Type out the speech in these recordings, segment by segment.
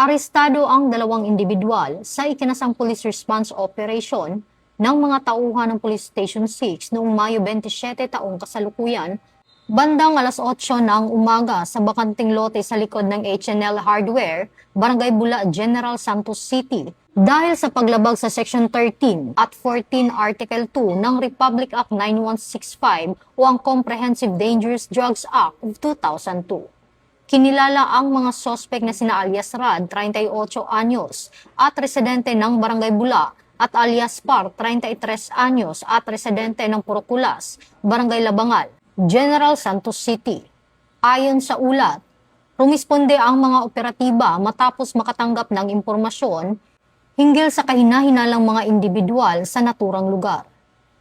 Arestado ang dalawang individual sa ikinasang police response operation ng mga tauhan ng Police Station 6 noong Mayo 27 taong kasalukuyan, bandang alas 8 ng umaga sa bakanting lote sa likod ng H&L Hardware, Barangay Bula, General Santos City, dahil sa paglabag sa Section 13 at 14 Article 2 ng Republic Act 9165 o ang Comprehensive Dangerous Drugs Act of 2002. Kinilala ang mga sospek na sina alias Rad, 38 anyos, at residente ng Barangay Bula, at alias Par, 33 anyos, at residente ng Purokulas, Barangay Labangal, General Santos City. Ayon sa ulat, rumisponde ang mga operatiba matapos makatanggap ng impormasyon hinggil sa kahina-hinalang mga individual sa naturang lugar.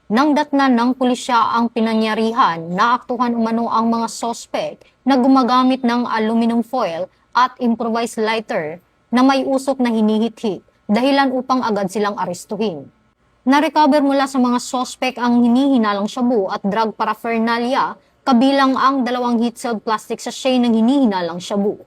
Nang datnan ng pulisya ang pinangyarihan, naaktuhan umano ang mga sospek na gumagamit ng aluminum foil at improvised lighter na may usok na hinihit-hit, dahilan upang agad silang arestuhin. Narecover mula sa mga sospek ang hinihinalang shabu at drug paraphernalia, kabilang ang 2 heat-sealed plastic sachet ng hinihinalang shabu.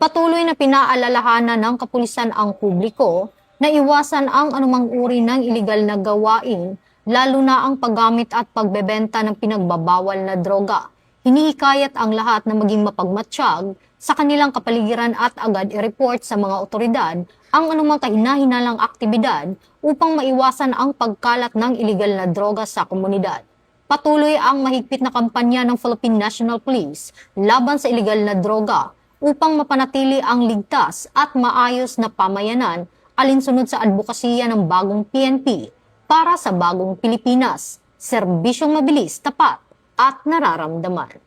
Patuloy na pinaalalahanan ng kapulisan ang publiko na iwasan ang anumang uri ng iligal na gawain, lalo na ang paggamit at pagbebenta ng pinagbabawal na droga. Hinihikayat ang lahat na maging mapagmatsyag sa kanilang kapaligiran at agad i-report sa mga otoridad ang anumang kahina-hinalang aktibidad upang maiwasan ang pagkalat ng iligal na droga sa komunidad. Patuloy ang mahigpit na kampanya ng Philippine National Police laban sa iligal na droga upang mapanatili ang ligtas at maayos na pamayanan alinsunod sa advokasya ng bagong PNP para sa bagong Pilipinas, serbisyong mabilis, tapat at nararamdaman.